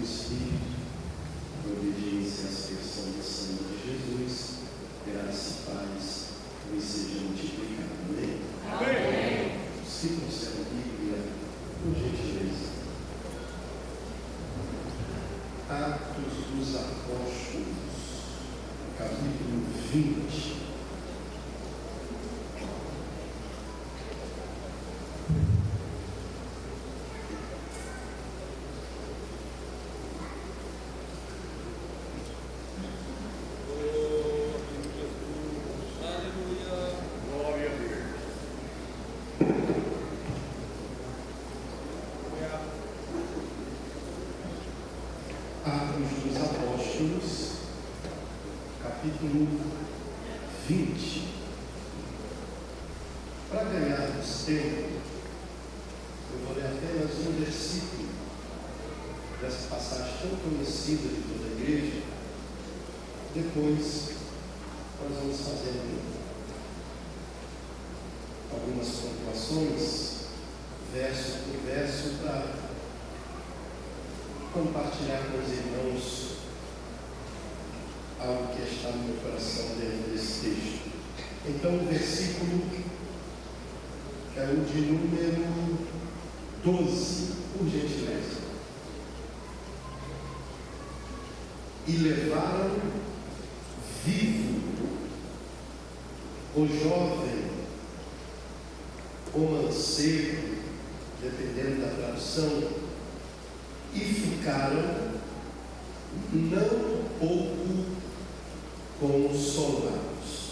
Espírito, a obediência à aspersão do sangue de Jesus, graça e paz nos seja multiplicada. Amém? Amém. Se você a Bíblia, por gentileza. Atos dos Apóstolos, capítulo 20. Atos dos Apóstolos, capítulo 20. Para ganharmos tempo, eu vou ler apenas um versículo dessa passagem tão conhecida de toda a igreja. Depois, nós vamos fazendo algumas pontuações, verso por verso, para compartilhar com os irmãos algo que está no meu coração dentro desse texto. Então, o versículo é o de número 12, por gentileza. E levaram vivo o jovem, o mancebo, dependendo da tradução, e ficaram não pouco consolados.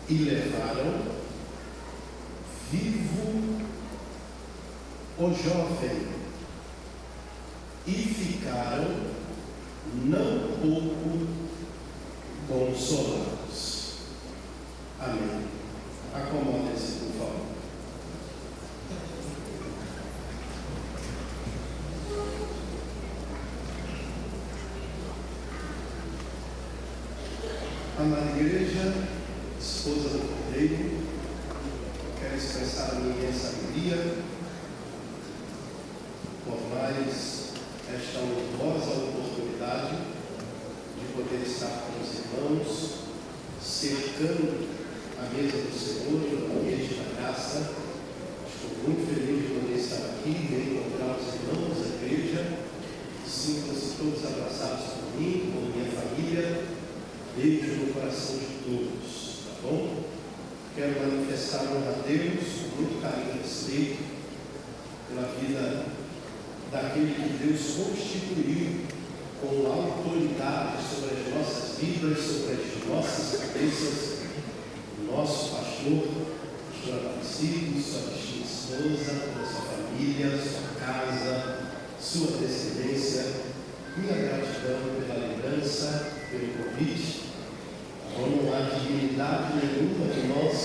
E levaram vivo o jovem, e ficaram não pouco consolados. Amém. Acomodem-se, por favor. Amada igreja, esposa do Cordeiro, quero expressar a minha imensa alegria por mais esta honrosa oportunidade de poder estar com os irmãos, cercando a mesa do Senhor, no ambiente da graça. Estou muito feliz de poder estar aqui, de encontrar os irmãos da igreja. Sintam-se todos abraçados por mim, por minha família. Beijo no coração de todos, tá bom? Quero manifestar honra a Deus, com muito carinho e respeito, pela vida daquele que Deus constituiu com autoridade sobre as nossas vidas, sobre as nossas cabeças, o nosso pastor Aparecido, sua esposa, sua família, sua casa, sua descendência. Minha gratidão pela lembrança, pelo convite. Não há divinidade nenhuma de nós,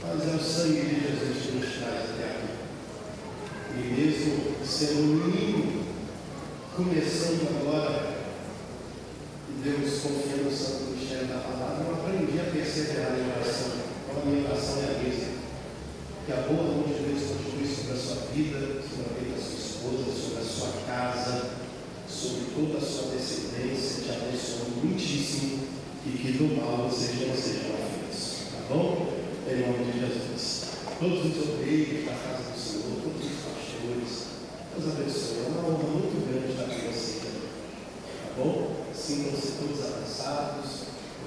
mas é o sangue de Jesus que nos traz até aqui. E mesmo sendo um menino, começando agora, e Deus confiando no santo mistério da palavra, eu aprendi a perseverar em oração. Então a minha oração é a mesma. Que a boa mão de Deus continue sobre a sua vida, sobre a vida da sua esposa, sobre a sua casa, sobre toda a sua descendência, te abençoando muitíssimo, e que do mal vocês não sejam aflitos, tá bom? Em nome de Jesus. Todos os obreiros da casa do Senhor, todos os pastores, Deus abençoe. É uma honra muito grande estar com vocês, tá bom? Sintam-se todos abraçados,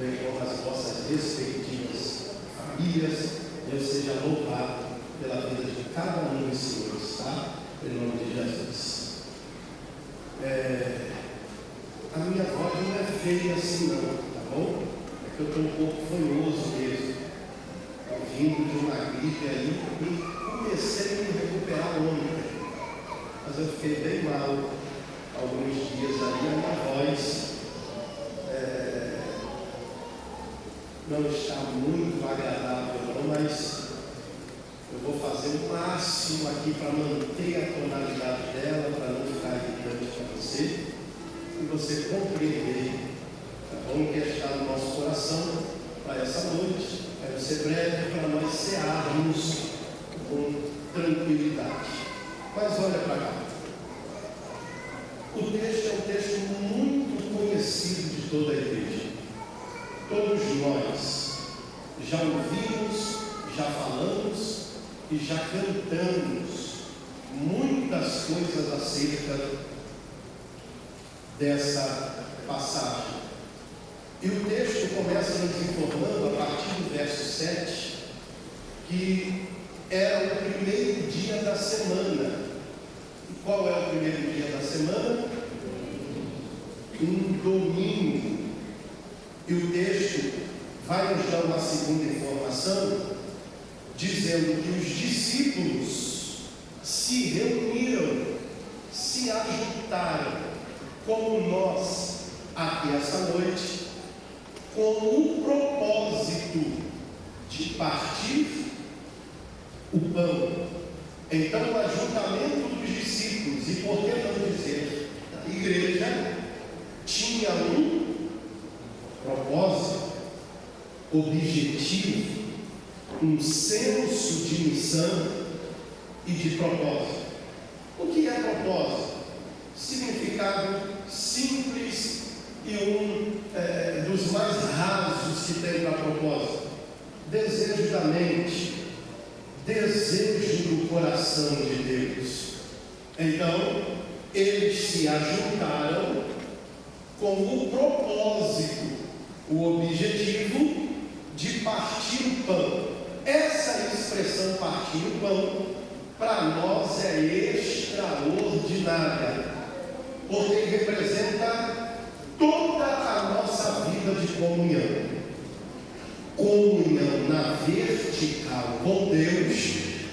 venham as vossas respectivas famílias. Deus seja louvado pela vida de cada um dos senhores, tá? Em nome de Jesus. A minha voz não é feia assim não, tá bom? É que eu estou um pouco fanhoso mesmo. Eu vindo de uma gripe aí e comecei a me recuperar ontem. Mas eu fiquei bem mal alguns dias ali, a minha voz não está muito agradável não, mas eu vou fazer o máximo aqui para manter a tonalidade dela, para não ficar irritante para você, e você compreender, tá bom? Que está no nosso coração para essa noite. Quero ser breve para nós cearmos com tranquilidade. Mas olha para cá. O texto é um texto muito conhecido de toda a igreja. Todos nós já ouvimos, já falamos e já cantamos muitas coisas acerca dessa passagem. E o texto começa nos informando, a partir do verso 7, que era o primeiro dia da semana. E qual é o primeiro dia da semana? Um domingo. E o texto vai nos dar uma segunda informação, dizendo que os discípulos se reuniram, se ajuntaram, como nós aqui essa noite, com o propósito de partir o pão. Então, o ajuntamento dos discípulos, e por que não dizer, da igreja, tinha um propósito, objetivo, um senso de missão e de propósito. O que é propósito? Significado simples e dos mais rasos que tem para propósito: desejo da mente, desejo do coração de Deus. Então, eles se ajuntaram com o propósito, o objetivo de partir o pão. Essa expressão partir o pão, para nós é extraordinária, porque representa toda a nossa vida de comunhão. Comunhão na vertical com Deus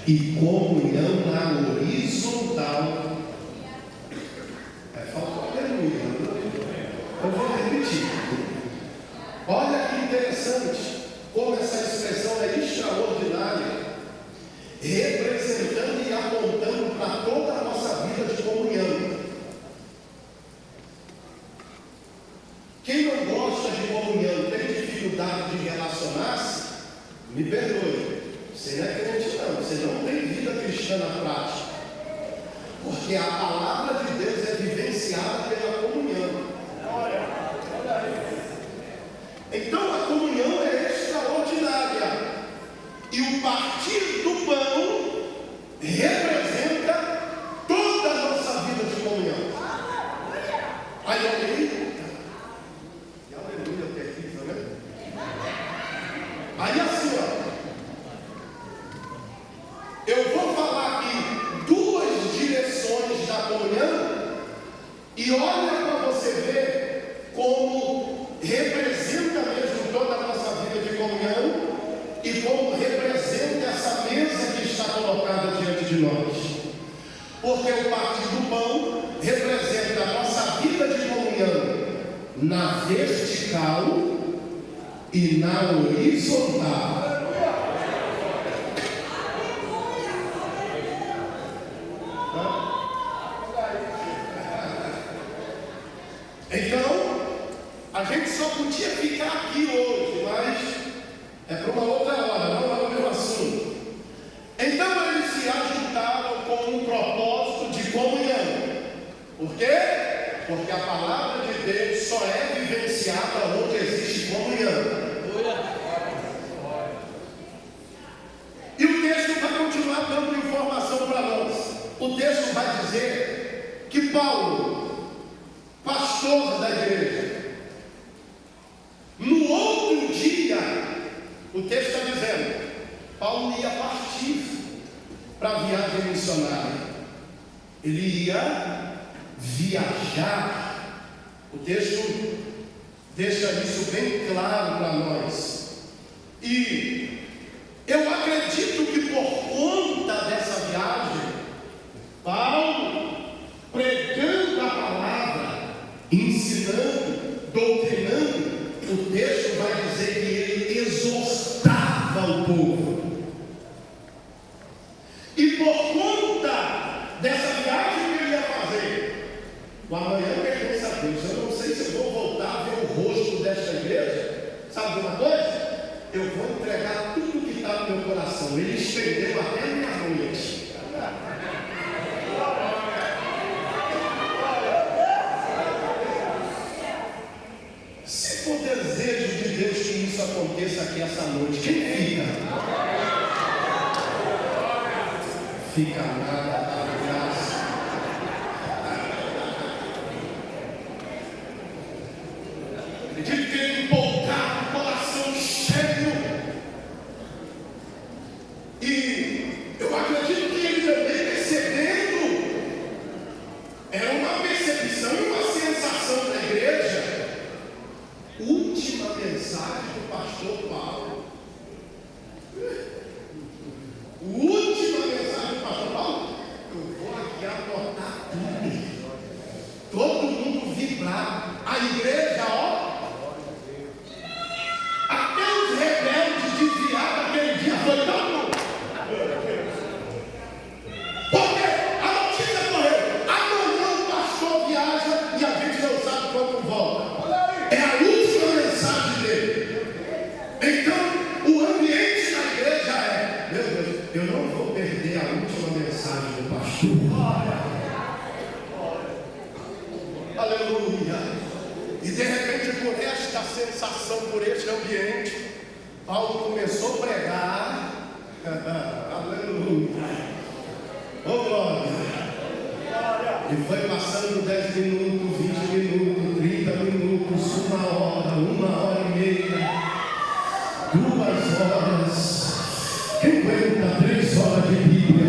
e comunhão na horizontal. Faltou aleluia. Eu vou repetir. Olha que interessante como essa expressão é extraordinária, representando e apontando para toda a nossa vida de comunhão. Quem não gosta de comunhão, tem dificuldade de relacionar-se, me perdoe, você não é crente não, você não tem vida cristã na prática, porque a palavra de Deus é vivenciada pela comunhão. Então a comunhão é extraordinária, e o partir do pão representa toda a nossa vida de comunhão. Aí alguém, aí assim, eu vou falar aqui duas direções da comunhão, e olha para você ver como representa mesmo toda a nossa vida de comunhão, e como representa essa mesa que está colocada diante de nós. Porque o partir do pão representa a nossa vida de comunhão na vertical e na horizontal. Então, a gente só podia ficar aqui hoje, mas é para uma outra hora, não é o meu assunto. Então eles se ajuntaram com um propósito de comunhão. Por quê? Porque a palavra de Deus só é vivenciada onde existe comunhão. E o texto vai continuar dando informação para nós. O texto vai dizer que Paulo, pastor da igreja, no outro dia, o texto está dizendo, Paulo ia partir para a viagem missionária. Ele ia viajar. O texto deixa isso bem claro para nós. E eu acredito que por conta dessa viagem, Paulo, pregando a palavra, ensinando, doutrinando, o texto vai dizer que ele exortava o povo. E por conta dessa viagem que ele ia fazer, o amanhã eu quero saber, eu não sei se eu vou voltar a ver o rosto desta igreja. Sabe de uma coisa? Eu vou entregar tudo que está no meu coração. Ele estendeu até meia-noite. aconteça aqui essa noite. Quem fica? Fica nada, a graça. Acredito que ele empolgar o coração cheio. E eu acredito que ele também percebendo, era uma percepção e uma sensação da igreja. Última mensagem do pastor Paulo. Última mensagem do pastor Paulo. Eu vou aqui anotar tudo. Todo mundo vibrar. A igreja, ó. Até os rebeldes desviados daquele dia foi tão. Porque a notícia correu. Amanhã o pastor viaja e a gente não sabe quando volta. É a última mensagem dele. Então, o ambiente da igreja é: meu Deus, eu não vou perder a última mensagem do pastor. Aleluia. E de repente, por esta sensação, por este ambiente, Paulo começou a pregar. Aleluia. Oh glória. E foi passando 10 minutos, 20 minutos, 30 minutos, 1 hora, 1h30, 2 horas. Quem aguenta 3 horas de Bíblia?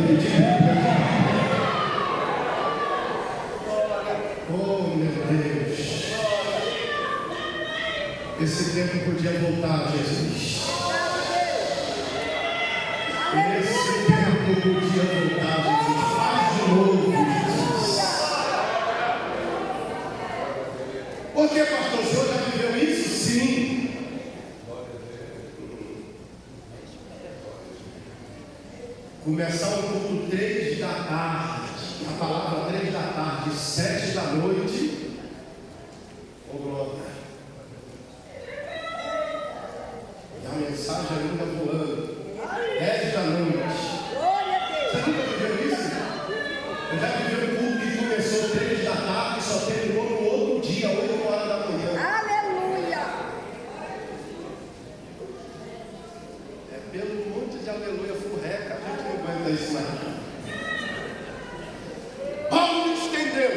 Oh meu Deus. Esse tempo podia voltar, Jesus. Esse tempo podia voltar, Jesus. Faz de novo, Jesus. Por que, pastor? O senhor já viveu isso? Sim. Começar o culto 3 da tarde. A palavra 3 da tarde, 7 da noite. Oh glória. E a mensagem ainda voando. 10 da noite. Você nunca viveu isso? Eu já vivi um culto que começou 3 da tarde e só terminou no outro dia, 8 horas da manhã. Aleluia! É pelo monte de aleluia furreca, a gente não aguenta isso mais. Paulo estendeu,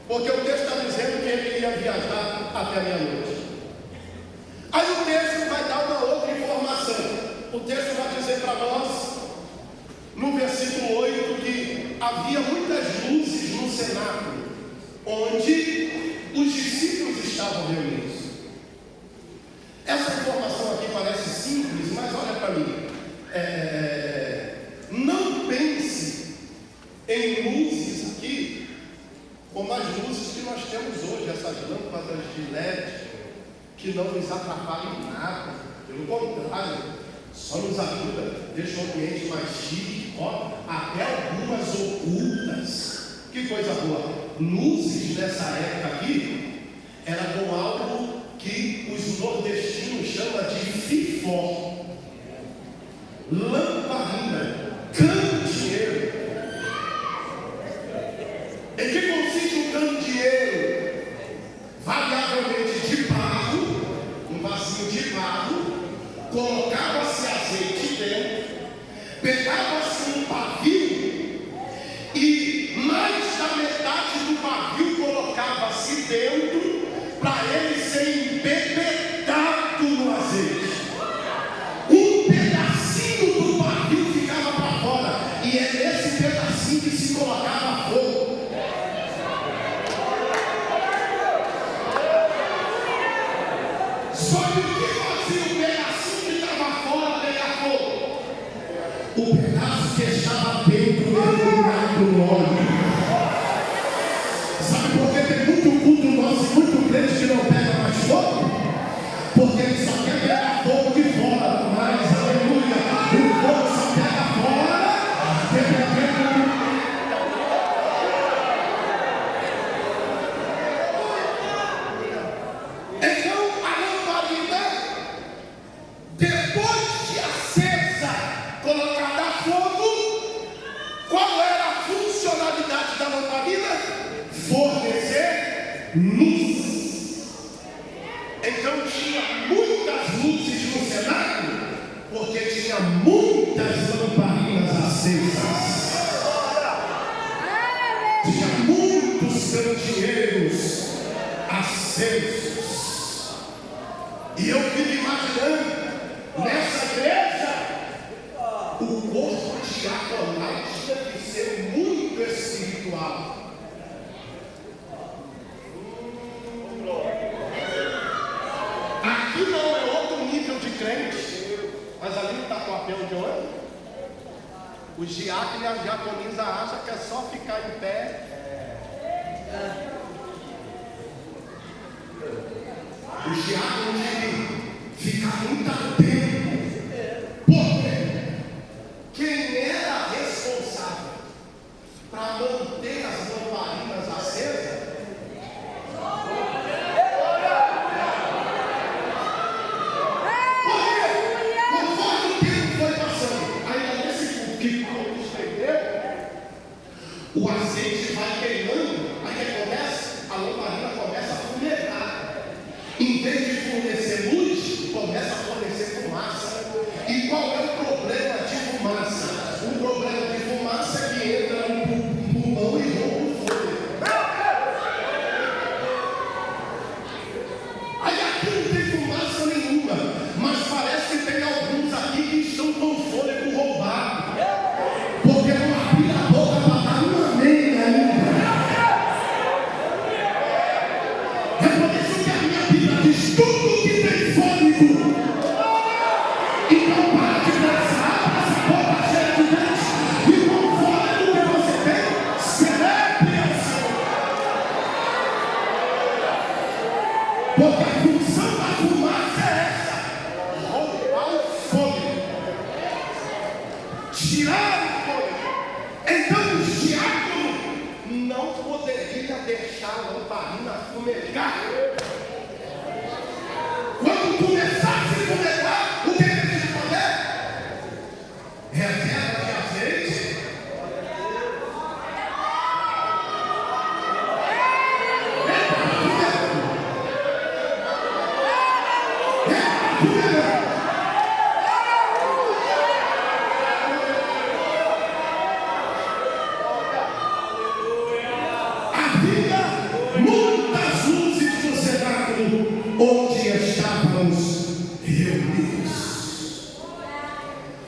porque o texto está dizendo que ele ia viajar até meia-noite. Aí o texto vai dar uma outra informação. O texto vai dizer para nós, no versículo 8, que havia muitas luzes no cenáculo, onde os discípulos estavam reunidos. Essa informação aqui parece simples, mas olha para mim. Não pense em luzes aqui como as luzes que nós temos hoje, essas lâmpadas de LED, que não nos atrapalham em nada, pelo contrário, só nos ajuda, deixa o ambiente mais chique, ó, até algumas ocultas. Que coisa boa! Luzes nessa época aqui era com algo que os nordestinos chamam de fifó, lamparina, candeeiro. Em que consiste um candeeiro? Variavelmente de barro, um vasinho de barro, colocava-se azeite dentro, pegava-se um pavio e mais da metade do pavio colocava-se dentro para ele ser embebedado no azeite. Um pedacinho do pavio ficava para fora e é nesse pedacinho que se colocava fogo. Só que o que fazia o pedacinho que estava fora pegar fogo? O pedaço que estava dentro mergulhado no óleo. Sabe por que tem muito culto nosso e muito crente que não pega mais fogo? Porque ele só quer pegar fogo de fora. Mas, aleluia, o fogo só pega fora. Então, a lamparina, depois de acesa, colocada a fogo, qual era a funcionalidade da lamparina? Fornecer luz. Então tinha muita tinha muitas lamparinas acesas. Tinha muitos candeeiros acesos. E eu fico imaginando, nessa igreja, o corpo diaconal tinha que ser muito espiritual. Aqui não é outro nível de crente, mas ali está com a papel de ouro. Os diáconos e as diaconisas acham que é só ficar em pé. Os diáconos têm que ficar muito atentos. Por quê? Quem era responsável para manter as lamparinas acesas? O azeite vai queimando, aí o que acontece? A lamparina começa a fumegar. Em vez de fornecer luz, começa a fornecer fumaça. E qual é o problema de fumaça? O problema de fumaça é que entra no pulmão e rouba o fôlego. Aí aqui não tem fumaça nenhuma, mas parece que tem alguns aqui que estão com o fôlego roubado. Porque não abriram a boca para dar uma amém ainda. É por isso que a minha Bíblia diz: tudo que tem fôlego. Então para de dançar, essa boca cheia de dentes, e com o fôlego que você tem, celebre ao Senhor. Porque a função da fumaça é essa: roubar o fôlego, tirar o fôlego. Então os diáconos não poderiam deixar a lamparina fumegar. Quando começasse a fumegar, o que eles tinham que fazer? Reserva de azeite. Havia muitas luzes no cenáculo onde estávamos reunidos.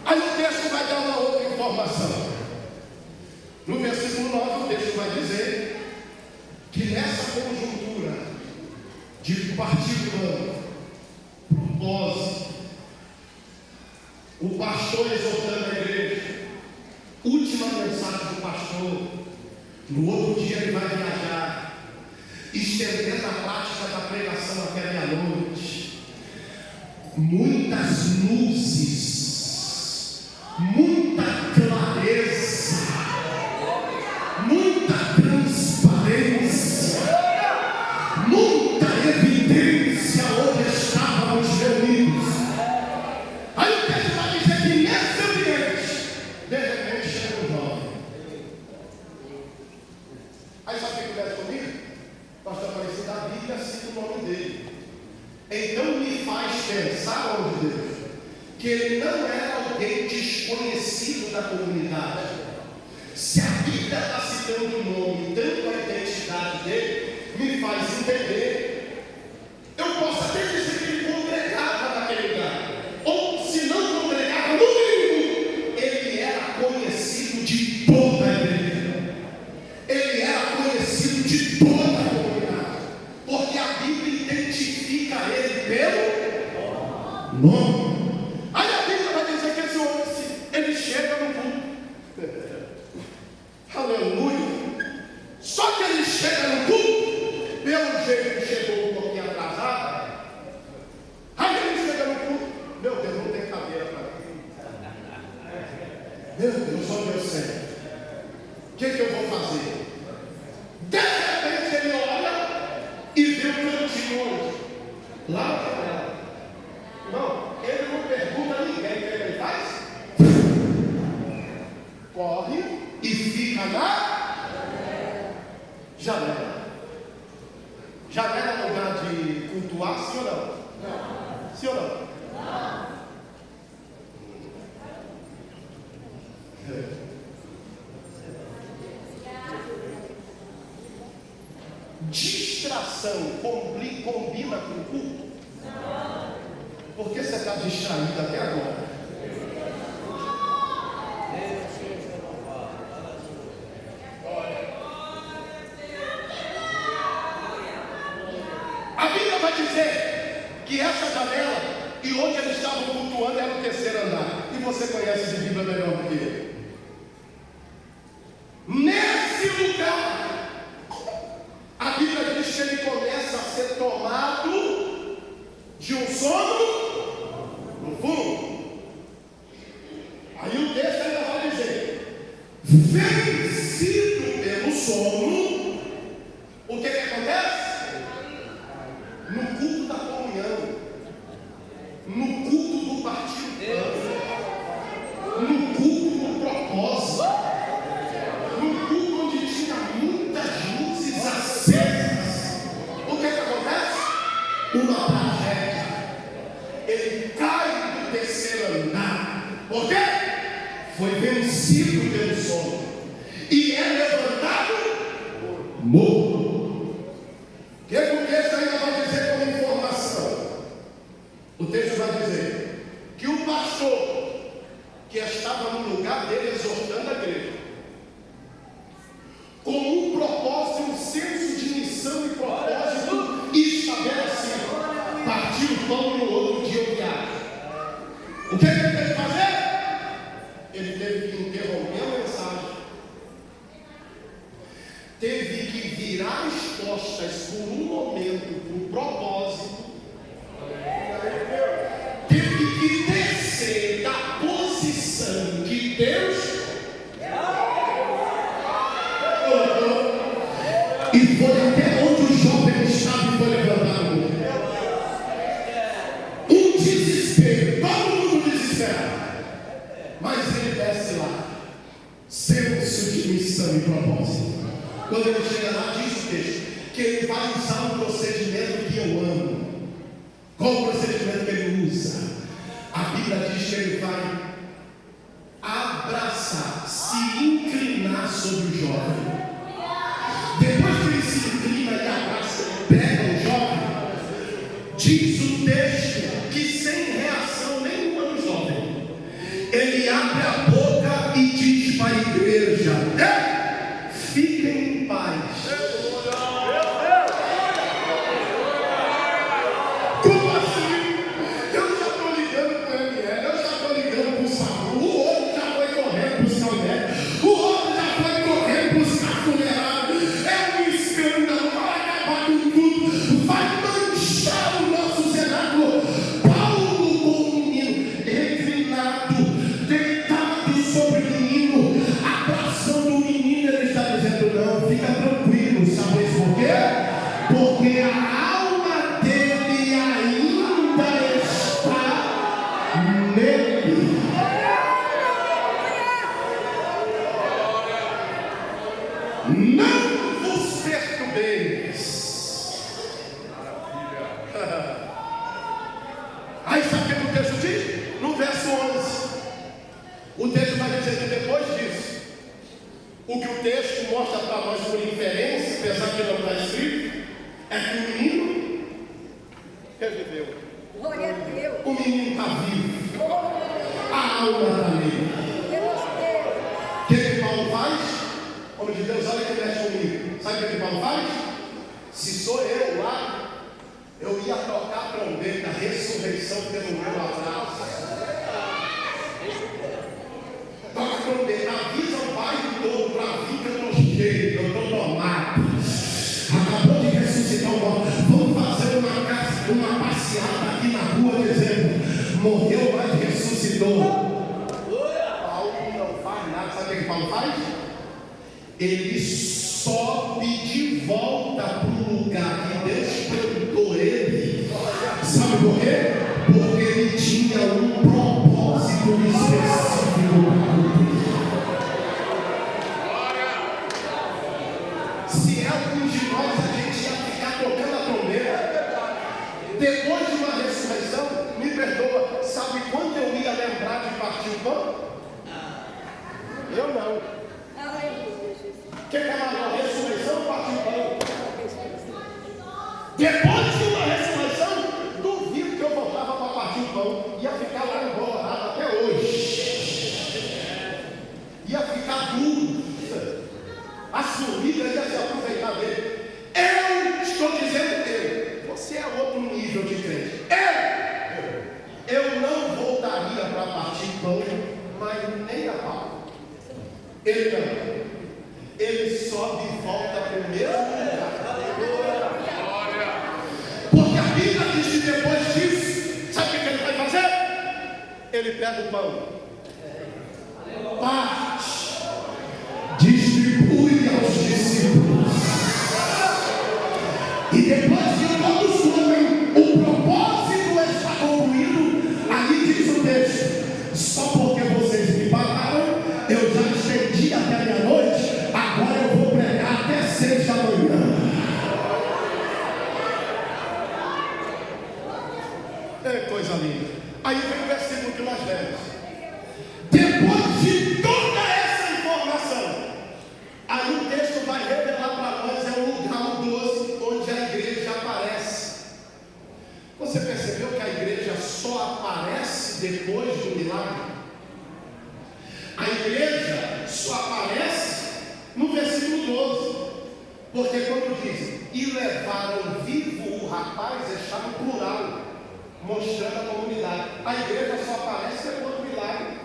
Aí o texto vai dar uma outra informação. No versículo 9 o texto vai dizer que nessa conjuntura de partir plano, propósito, o pastor exortando a igreja, última mensagem do pastor. No outro dia ele vai viajar, estendendo a prática da pregação até meia-noite. Muitas luzes, muita clareza, muita transparência, muita evidência onde estávamos reunidos. Aí o texto vai dizer que nesse ambiente, de repente chega um jovem. Aí sabe o que acontece comigo? Pastor Aparecido da Bíblia, cita o nome dele. Então me faz pensar, ó Deus, que ele não era alguém desconhecido da comunidade. Se a Bíblia está citando o nome, tanto a identidade dele, me faz entender. Eu posso até dizer que ele congregava naquele lugar, ou se não congregava, no mínimo, ele era conhecido de toda a igreja. Ele era conhecido de toda a comunidade, porque a Bíblia identifica ele pelo nome. Aí a Bíblia vai dizer que esse homem, ele chega no culto. Aleluia. Só que ele chega no culto, pelo jeito chegou um pouquinho atrasado. Aí ele chega no culto, meu Deus, não tem cadeira para mim. Meu Deus, só Deus sei. O que eu vou fazer? De repente ele olha e vê o cantinho onde? Lá na janela. Não, ele não pergunta a ninguém o que ele faz. Corre e fica na janela. Janela é lugar de cultuar, sim ou não? Não. Sim ou não? Não. Distração combina com o culto? Por que você está distraído até agora? A Bíblia vai dizer que essa janela e onde eles estavam cultuando era o terceiro andar. E você conhece de Bíblia melhor do que eu. Nesse lugar, a Bíblia diz que ele começa a ser tomado de um sono profundo. Aí o texto ainda vai dizer: vencido pelo sono, o que acontece? No culto da comunhão, no culto do partir do pão, no culto do propósito, no culto onde tinha muitas luzes acesas, o que acontece? Uma tragédia. Ele cai do terceiro andar. Por quê? Foi vencido pelo sono e é levantado morto. O que o texto ainda vai dizer como informação? O texto vai dizer que o pastor que estava no lugar dele exortando a igreja, com um propósito, um senso de missão e propósito estabelecido, partiu o pão e no outro dia o viagem. O que ele teve que fazer? Ele teve que interromper a mensagem, teve que virar as costas por um momento, por um propósito, teve que descer da posição que Deus colocou e foi até onde o jovem estava e foi levantado. Um desespero, todo mundo desesperado, mas ele desce lá, senso de missão e propósito. Quando ele chega lá, diz o texto que ele vai usar um procedimento que eu amo. Qual o procedimento que ele usa? A Bíblia diz que ele vai abraçar, se inclinar sobre o jovem. Depois que ele se inclina e abraça, pega o jovem, diz o texto que sem reação nenhuma do jovem, ele abre a boca e diz para a igreja: fiquem em paz. Como assim? Eu já estou ligando para o ML, eu já estou ligando para o SAMU, o outro já foi correndo buscar o médico, o outro já foi correndo buscar a funerária. É um escândalo, vai acabar com tudo, vai manchar o nosso Senado. Paulo com o menino reclinado, deitado sobre o menino, abraçando o menino, ele está dizendo: não, fica tranquilo. Sabe por quê? Porque a alma dele ainda está nele. Não vos perturbeis. Aí sabe o que o texto diz? No verso 11, o texto vai dizer que depois disso, o que o texto mostra para nós por inferência, apesar que não está escrito, é que o menino reviveu. Glória a Deus. O menino está vivo. A alma está nele. O que Paulo faz? Homem de Deus, olha que mexe comigo. Sabe o que Paulo faz? Se sou eu lá, eu ia tocar a trombeta, a ressurreição pelo meu abraço. Toca a trombeta, avisa o pai todo para vir que eu estou cheio, eu estou tomado. Acabou de ressuscitar o morto. Vamos fazer uma passeata aqui na rua dizendo: morreu, mas ressuscitou. Paulo não faz nada. Sabe o que Paulo faz? Ele sobe de volta para o lugar que Deus plantou ele. Sabe por quê? Porque ele tinha um propósito específico para cumprir. Se é algum de nós, a gente ia ficar tocando a trombeta. Depois de uma ressurreição, me perdoa, sabe quando eu ia lembrar de partir o pão? Eu não. O que é uma ressurreição, partir o pão? Depois de uma ressurreição, duvido que eu voltava para partir o pão. Ia ficar lá embolorado até hoje. Ia ficar duro. A formiga ia se aproveitar dele. Eu estou dizendo eu. Você é outro nível de crente. Eu não voltaria para partir pão, mas nem a pau. Ele não. Ele sobe e volta para o mesmo lugar. Porque a Bíblia diz que depois disso, sabe o que ele vai fazer? Ele pega o pão, parte, distribui aos discípulos, e depois que todos comem, o propósito está concluído. Ali diz o texto: só porque vocês me pagaram, eu já estendi até meia-noite, agora eu vou pregar até 6 da manhã. É coisa linda. Aí vem o versículo que nós lemos. Depois de toda essa informação, aí o texto vai revelar para nós é o lugar 12 onde a igreja aparece. Você percebeu que a igreja só aparece depois do milagre? A igreja só aparece no versículo 12. Porque quando diz, e levaram vivo o rapaz, está no plural, mostrando a comunidade. A igreja só aparece depois do milagre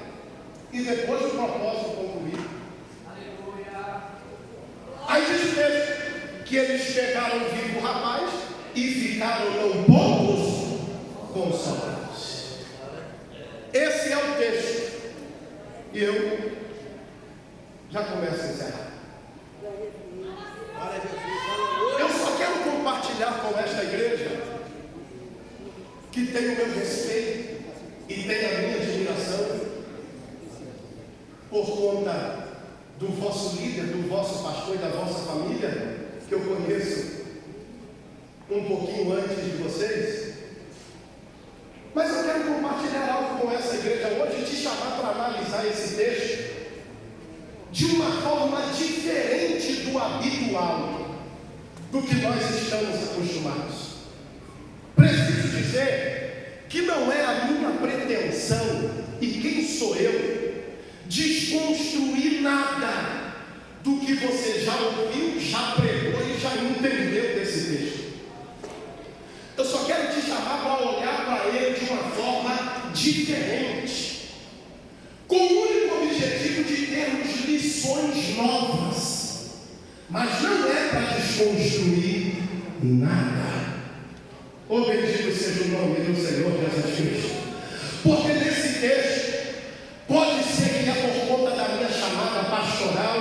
e depois do propósito concluído. Aleluia. Aí diz o texto que eles pegaram vivo o rapaz e ficaram não poucos consolados. Esse é o texto. E eu já começo a encerrar. Eu só quero compartilhar com esta igreja, que tem o meu respeito e tem a minha admiração, por conta do vosso líder, do vosso pastor e da vossa família, que eu conheço um pouquinho antes de vocês. Mas eu quero compartilhar algo com essa igreja hoje, te chamar para analisar esse texto de uma forma diferente do habitual, do que nós estamos acostumados. Preciso dizer que não é a minha pretensão, e quem sou eu, desconstruir nada do que você já ouviu, já pregou e já entendeu desse texto. Eu só quero te chamar para olhar para ele de uma forma diferente, com o único objetivo de termos lições novas, mas não é para desconstruir nada. Oh, bendito seja o nome do Senhor Jesus Cristo. Porque nesse texto, pode ser que é por conta da minha chamada pastoral,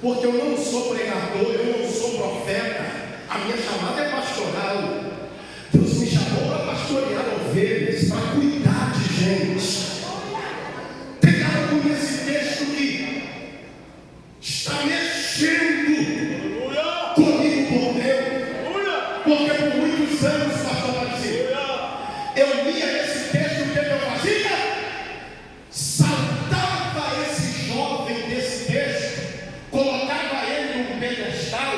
porque eu não sou pregador, eu não sou profeta, a minha chamada é pastoral. Deus me chamou para pastorear ovelhas, para cuidar de gente. Tem algo nesse texto que está mexendo comigo por dentro, porque por muitos anos, pastor Marcinho, eu lia esse texto, o que eu fazia? Saltava esse jovem desse texto, colocava ele num pedestal,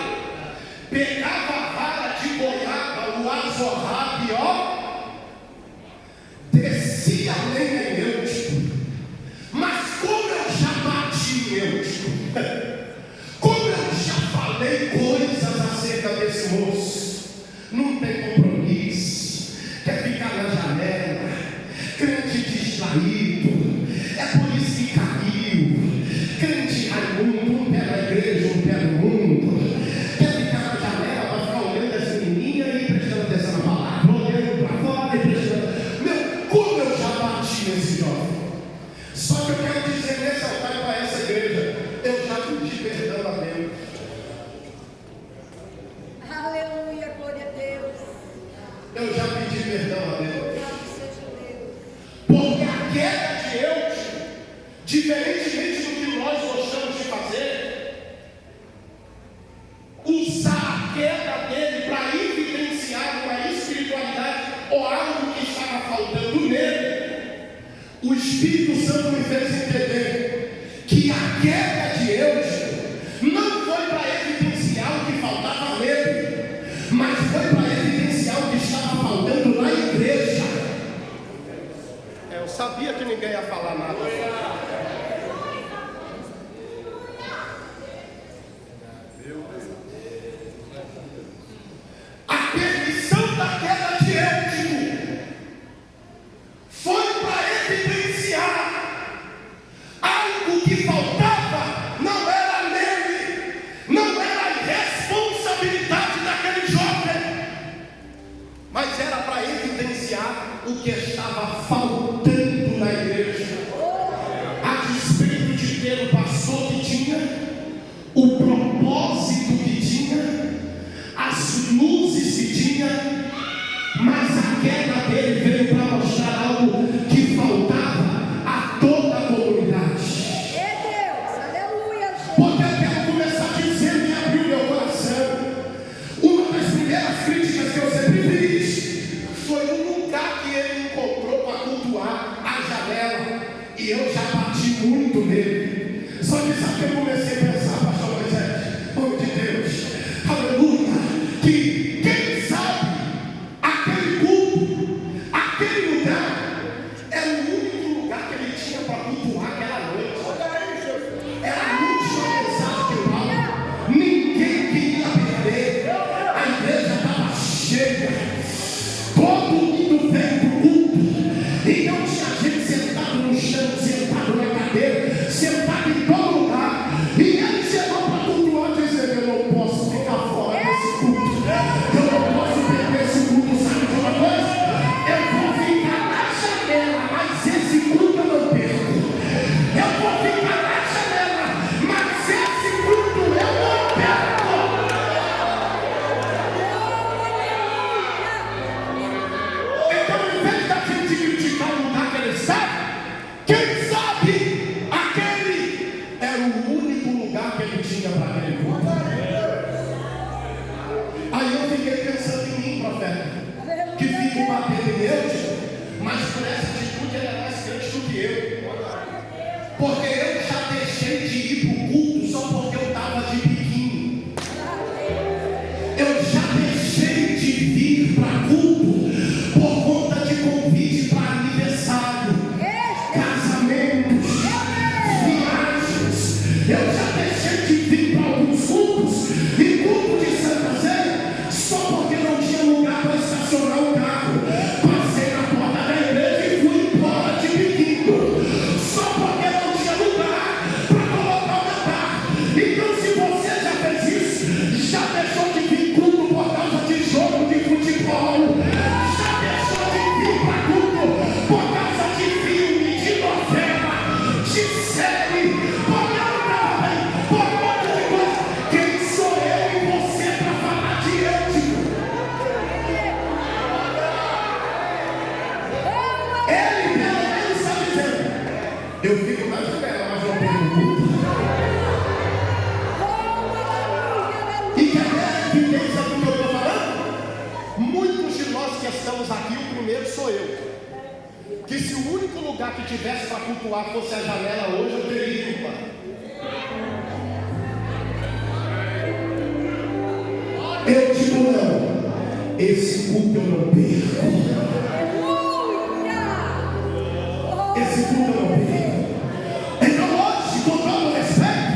pegava a vara de goiaba, o azorrabe, descia além em Eutico. Mas como eu já bati em Eutico, como eu já falei coisas acerca desse moço, não tem compromisso, quer ficar na janela, crente distraído, é por isso que caiu, crente Raimundo, um pé na igreja, um pé no mundo, quer ficar na janela para ficar olhando as menininhas e prestando atenção na palavra, olhando para fora e prestando. Como eu já bati nesse jovem. Só que eu quero dizer nesse altar para essa igreja, eu já pedi perdão a Deus. Aleluia, glória a Deus. Eu já pedi perdão a Deus. Porque a queda de Eutico, diferentemente do que nós gostamos de fazer, usar a queda dele para evidenciar uma espiritualidade ou algo que estava faltando nele, o Espírito Santo me fez entender que a queda de Eutico não foi para evidenciar o que faltava nele, mas foi para quer falar nada. A permissão da queda de Eutico foi para evidenciar algo que faltava. Não era nele, não era a responsabilidade daquele jovem, mas era para evidenciar o que estava faltando na igreja. A despeito de ter o pastor que tinha, o propósito que tinha, as luzes que tinha, mas a queda dele veio para mostrar algo que faltava a toda a comunidade. É Deus, aleluia. Porque eu quero começar dizendo e abrir meu coração. Uma das primeiras críticas que eu sempre fiz foi o lugar que ele encontrou para cultuar a janela. E eu já bati muito nele. Só que sabe que eu comecei a pensar, pastor Moisés, homem de Deus, aleluia, que quem sabe aquele culto, aquele lugar, era o único lugar que ele tinha para cultuar aquela noite. Era a última mensagem de Paulo. Ninguém queria perder. A igreja estava cheia. Todo mundo veio para o culto. E não tinha gente sentado no chão, sentado na cadeira, sentado em todo lugar. E ele chegou para cultuar dizendo: eu não posso ficar fora desse culto. Eu não posso perder esse culto. Sabe de uma coisa? Eu vou ficar na janela, mas esse culto eu não perco. Eu vou ficar na janela, mas esse culto eu não perco. Então, em vez da gente criticar o lugar que ele sabe, quem sabe aquele era o único lugar que ele tinha para aquele culto. Aí eu fiquei pensando em mim, profeta, que fico batendo em Deus, mas por essa atitude ele é mais crente do que eu. Porque eu já deixei de ir para o culto só porque eu estava de biquíni. Eu já deixei de vir para culto por conta de convite para aniversário, casamentos, viagens. Eu já deixei de vir para alguns cultos e culto de Santa Ceia só porque não tinha lugar para estacionar o carro. Passei na porta da igreja e fui embora de biquíni. Só porque não tinha lugar para colocar o meu carro. Então, se você já fez isso, já deixou de vir culto por causa de jogo de futebol, já deixou de vir para culto por causa de filme, de novela, de série, porque não estava bem, por um monte de coisa. Quem sou eu e você para falar de Eutico? Ele pelo menos está dizendo: eu fico na janela, mas não perco o culto. E quer ver a evidência do que eu estou falando? Muitos de nós que estamos aqui, o primeiro sou eu, que se o único lugar que tivesse para cultuar fosse a janela hoje, eu teria ido para. Eu digo não, esse culto eu não perco. Esse culto eu não perco. Então hoje, com todo respeito,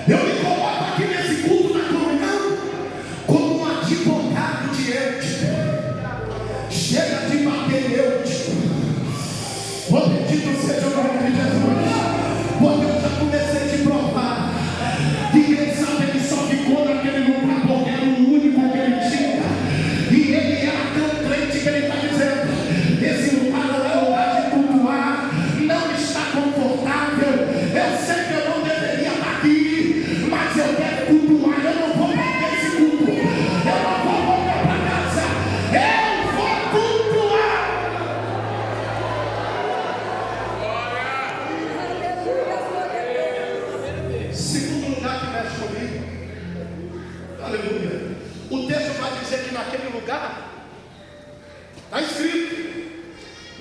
eu me coloco aqui nesse culto da comunhão como um advogado de Eutico. Chega de bater em Eutico. Oh, bendito seja o nome de Jesus. Porque eu já comecei a te provar que quem sabe ele só ficou naquele lugar porque era o único que ele tinha. E ele era tão crente que ele está dizendo: esse lugar não é lugar de cultuar, não está confortável. Eu sei que eu não deveria estar aqui, mas eu quero cultuar. Eu não vou perder esse culto. Eu não vou voltar para casa. Eu vou cultuar. Segundo lugar que mexe comigo, aleluia, o texto vai dizer que naquele lugar está escrito: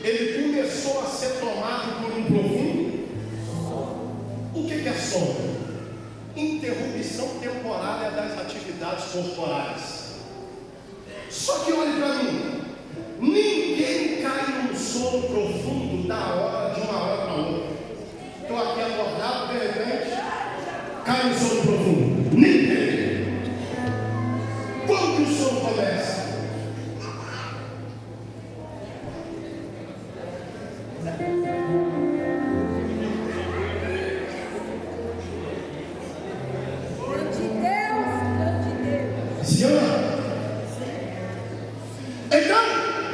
ele começou a ser tomado por um profundo. O que é sono? Interrupção temporária das atividades corporais. Só que olhe para mim, ninguém cai num sono profundo de uma hora cai no sono profundo? Ninguém. Quando que o sono começa? Sim ou não? Então,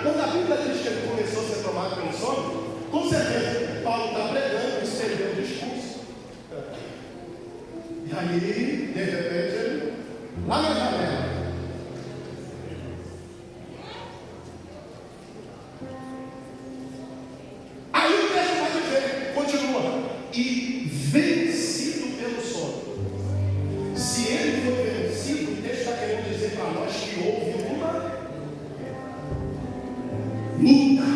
quando a Bíblia diz que ele começou a ser tomado pelo sono, com certeza Paulo está pregando, estendeu o discurso. E aí, de repente, ele, lá na janela, aí o texto vai dizer, continua, e vencido pelo sono. Se ele foi vencido, o texto está querendo dizer para nós que houve uma luta,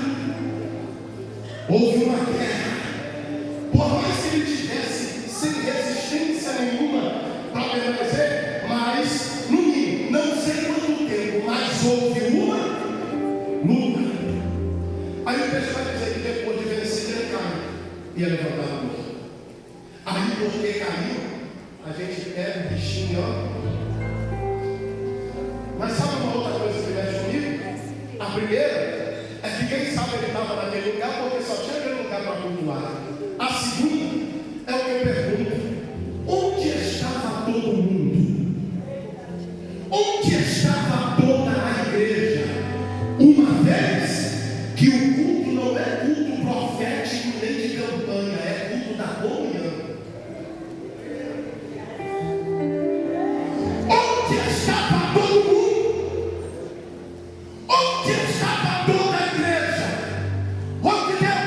houve uma guerra. Por mais que ele tivesse sem resistência nenhuma para permanecer, mas no mínimo, não sei quanto tempo, mas houve uma luta. Aí o texto vai dizer que depois de vencido ele caiu e é levantado a luz. Aí porque caiu, a gente pega o bichinho, ó. Mas sabe uma outra coisa que mexe comigo? A primeira é que quem sabe ele estava naquele lugar porque só tinha aquele lugar para cultuar. A segunda é o que eu pergunto: onde estava todo mundo? Onde estava toda a igreja? Uma vez que o culto não é culto profético nem de campanha, é culto da comunhão. Onde estava todo mundo? Onde estava toda a igreja? Onde deu?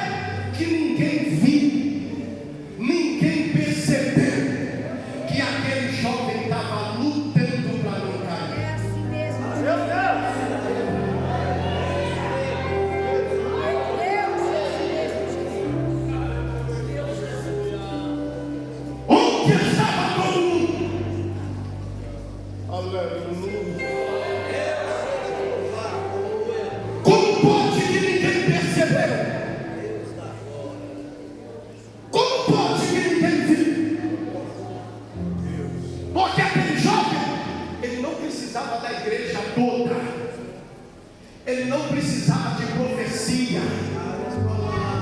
Que ninguém viu, ninguém percebeu que aquele jovem estava lutando para não cair. É assim mesmo. Meu Deus! Onde estava todo mundo? Aleluia! Como pode que ninguém percebeu? Como pode que ninguém viu? Porque aquele jovem, ele não precisava da igreja toda, ele não precisava de profecia,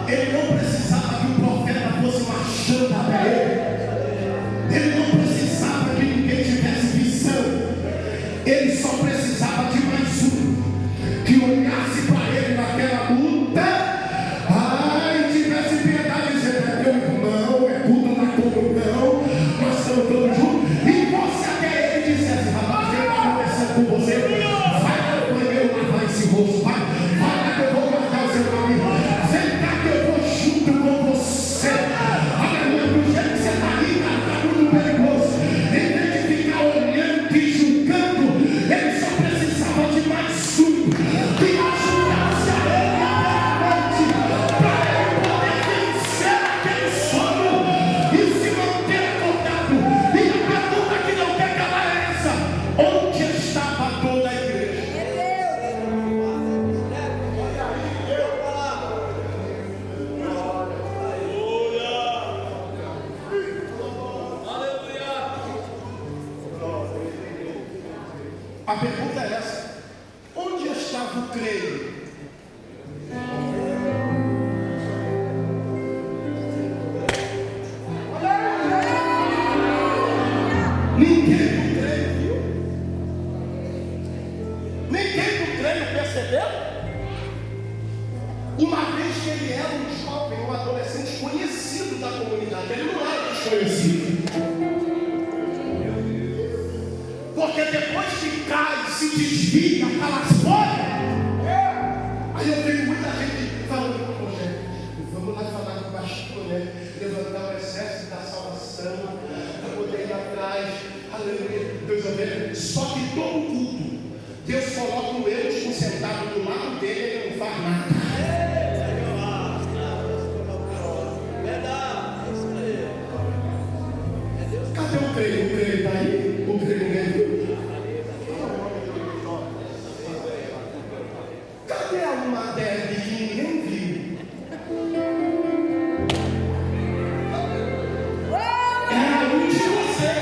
ele não precisava que o profeta fosse marchando até ele não precisava que ninguém tivesse visão, ele só precisava de mais um que olhasse para ele naquela luta, ai, tivesse piedade, dizendo: é meu irmão, é culto da comunhão, nós estamos todos juntos, e fosse até ele e dissesse: rapaz, o que está acontecendo com você? Vai lá no banheiro lavar esse rosto, vai lá que eu vou guardar o seu caminho, vem cá que eu vou junto com você. Aleluia, do jeito que você está aí, cara, está muito perigoso. Em vez de ficar olhando e julgando, ele só precisava de mais um que ajudasse a ele realmente para ele poder vencer aquele sono e se manter acordado. E a pergunta que não quer calar é essa: onde estava toda a igreja? A pergunta é essa: onde estava o creio? Ninguém do creio viu? Ninguém do creio percebeu? Uma vez que ele era um jovem, um adolescente conhecido da comunidade, ele não era desconhecido. Porque depois que cai, se desvia, aquelas folhas. Aí eu vejo muita gente falando: pô, gente, vamos lá falar com o pastor, né? Levantar o exército da salvação, para poder ir atrás. Aleluia, Deus ovelha. Só que todo culto, Deus coloca o eu sentado do lado dele, ele não faz nada. Cadê o creio? O creio está aí? O creio ninguém viu? Cadê uma Deb que ninguém viu? Era um de você.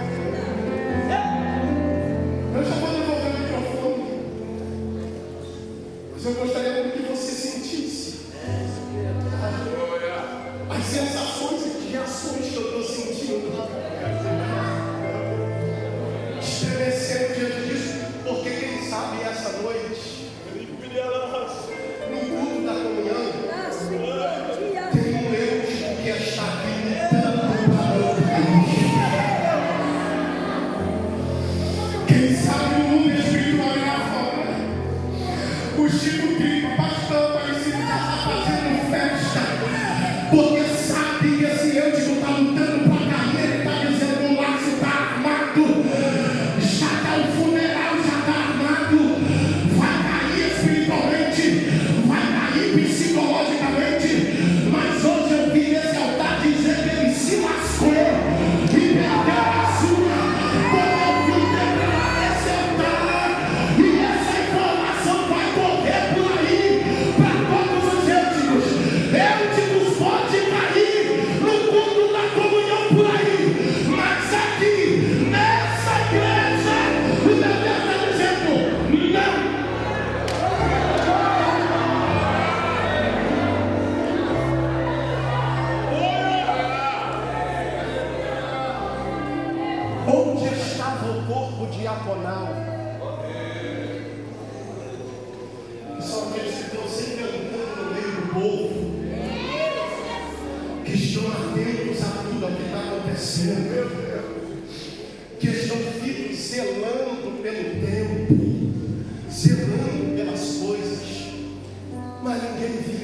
Porque diaconal, que são aqueles que estão sempre andando no meio do povo, que estão atentos a tudo o que está acontecendo, que estão zelando pelo tempo, zelando pelas coisas, mas ninguém viu.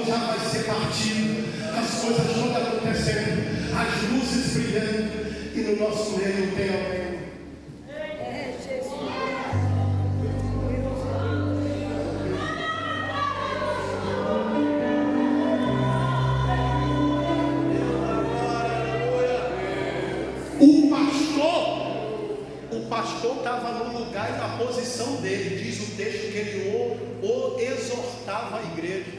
Já vai ser partido, as coisas vão acontecendo, as luzes brilhando, e no nosso meio tem alguém. O pastor estava no lugar e na posição dele, diz o texto que ele o exortava a igreja.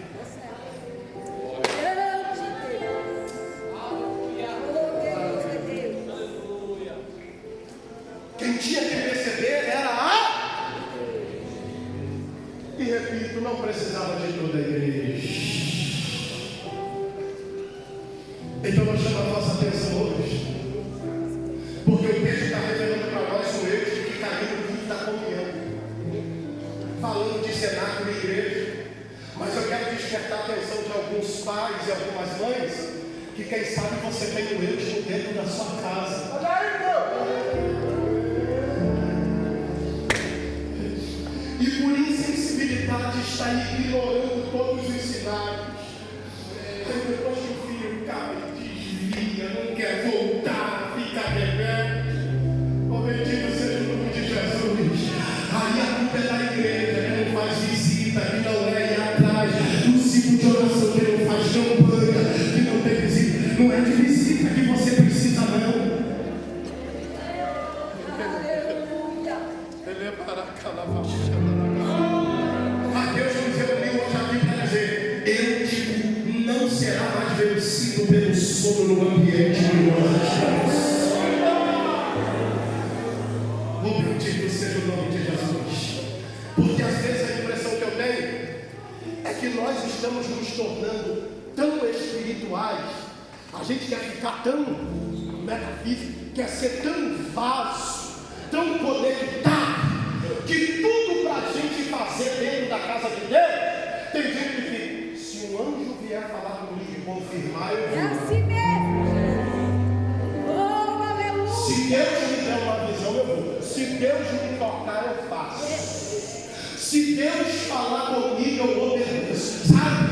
Quem tinha que receber era a... E repito, não precisava de toda a igreja. Então nós chamamos a nossa atenção hoje, porque o texto está revelando para nós o erro que caiu no culto da comunhão, falando de cenáculo e igreja. Mas eu quero despertar a atenção de alguns pais e algumas mães, que quem sabe você tem um erro dentro da sua casa. E por insensibilidade está ignorando todos os sinais. Depois que o filho cai, desvia, não quer voltar, fica rebelde. Oh, bendito seja o nome de Jesus. Aí a culpa é da igreja, que não faz visita, que não é ir atrás. O ciclo de oração que não faz campanha, que não tem visita. Não é de visita que você precisa, não. Ele é para aquela Deus nos reuniu hoje aqui para dizer: eu não será mais vencido pelo sono no ambiente de nós. Oh, bendito seja o nome de Jesus. Porque às vezes a impressão que eu tenho é que nós estamos nos tornando tão espirituais, a gente quer ficar tão metafísico, quer ser tão vaso, tão conectado, que tudo para a gente fazer dentro da casa de Deus, tem gente que fica: se um anjo vier falar comigo e confirmar, eu vou. É assim mesmo. Oh, aleluia. Se Deus me der uma visão, eu vou. Se Deus me tocar, eu faço. Se Deus falar comigo, eu obedeço. Sabe?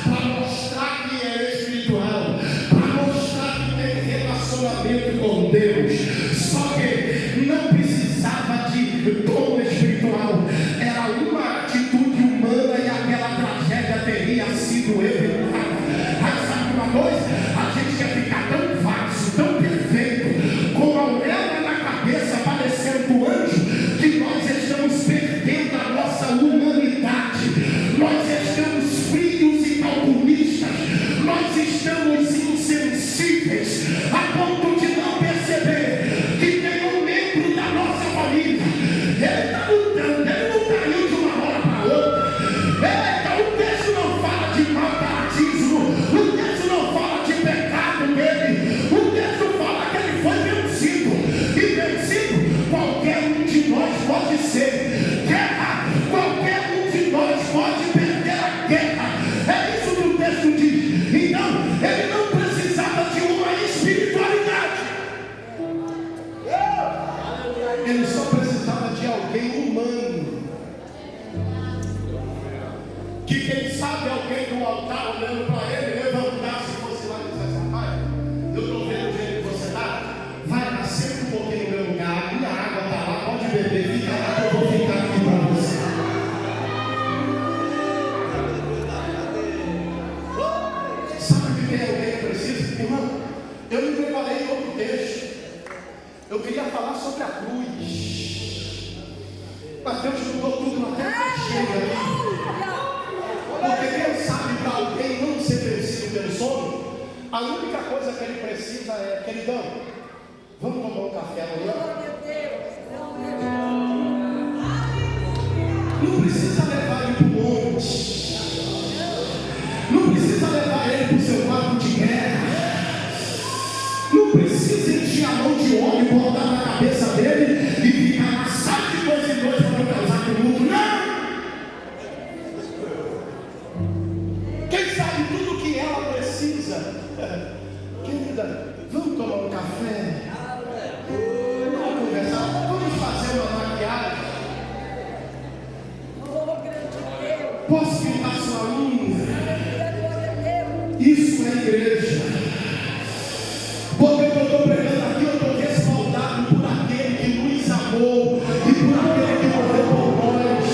Para mostrar que é espiritual, para mostrar que tem relacionamento com Deus. Só que não precisava de dom espiritual, era uma atitude humana e aquela tragédia teria sido evitada. Mas sabe uma coisa? A gente quer ficar tão vasto, tão perfeito, com a auréola na cabeça, parecendo anjo, que nós estamos perdendo a nossa humanidade. Nós estamos frios e calculistas, nós estamos insensíveis a ponto de não perceber que tem um membro da nossa família. Ele está lutando, ele não caiu de uma hora para outra. O texto não fala de malcaratismo, o texto não fala de pecado dele, o texto fala que ele foi vencido. E vencido, qualquer um de nós pode ser. Guerra, qualquer um de nós pode perder a guerra. É isso que o texto diz. Então, ele não precisava de uma espiritualidade. Ele só precisava de alguém humano, que quem sabe alguém do altar olhando para ele levantasse e fosse lá e dissesse: pai, eu estou vendo o jeito que você está, vai lá, senta um pouquinho no meu lugar, minha água está lá, pode beber, fica lá que eu vou ficar aqui para você. Sabe que tem alguém que precisa? Irmão, eu me preparei em outro texto. Eu queria falar sobre a cruz, mas Deus mudou tudo até que chega ali. Porque quem sabe para alguém não ser vencido pelo sono, a única coisa que ele precisa é: queridão, vamos tomar um café amanhã? Não precisa levar ele para o monte. Não precisa levar ele para o seu quarto de guerra. Não precisa encher a mão de óleo e botar na cabeça dele e ficar amassado de dois em dois para não causar tumulto. Não! Quem sabe tudo que ela precisa? Querida, vamos tomar um café? Vamos conversar? Vamos fazer uma maquiagem? Posso pintar sua unha? Isso é igreja. Porque eu estou pregando aqui, eu estou respaldado por aquele que nos amou e por aquele que morreu por nós.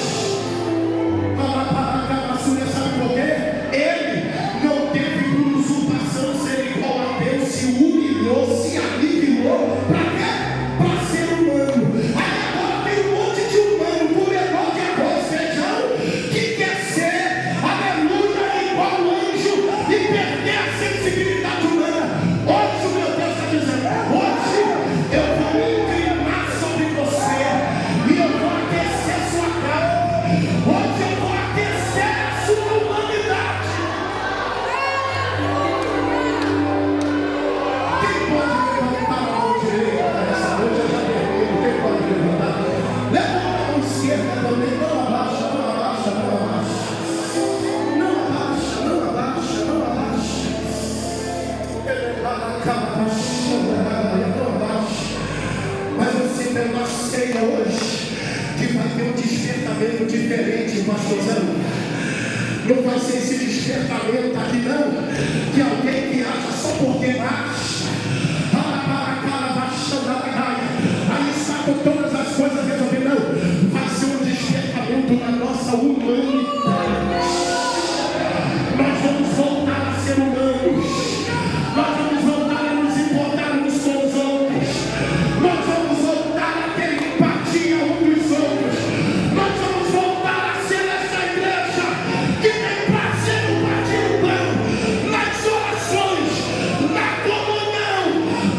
Sabe por quê? Ele não teve por usurpação ser igual a Deus, se humilhou, se aniquilou. Para quê? Para ser humano. Aí agora tem um monte de humano, comedor de arroz, feijão, que quer ser, aleluia, igual anjo e perder a sensibilidade humana. Hoje o meu Deus está dizendo, hoje eu vou me inclinar sobre você e eu vou aquecer sua carne. Hoje eu vou aquecer a sua humanidade. Quem pode levantar a mão direita nessa noite? Eu já termino. Quem pode levantar? Levanta a mão esquerda também. Não abaixa, não abaixa, não abaixa. Não abaixa, não abaixa, não abaixa. Mas eu sinto uma ceia hoje que vai ter um despertamento diferente, pastorzão. Não vai ser esse despertamento aqui não, que alguém que acha só porque acha, aí está com todas as coisas resolvidas. Não, vai ser um despertamento na nossa humanidade. Nós vamos voltar a ser humanos. Nós vamos voltar a nos importar uns com os outros. Nós vamos voltar a ter empatia uns dos outros. Nós vamos voltar a ser essa igreja que tem prazer no partir do pão, nas orações, na comunhão.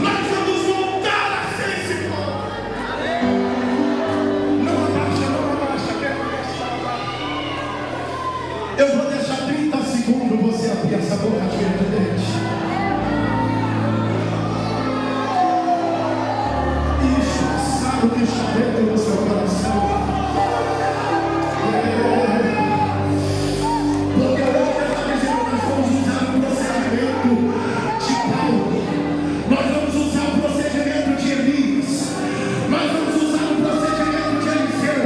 Nós vamos voltar a ser esse povo. Não abaixa, eu vou deixar 30 segundos você abrir essa boca cheia de dente. O que está dentro do seu coração. Porque hoje nós vamos usar o procedimento de Paulo. Nós vamos usar o procedimento de Elias. Nós vamos usar o procedimento de Eliseu.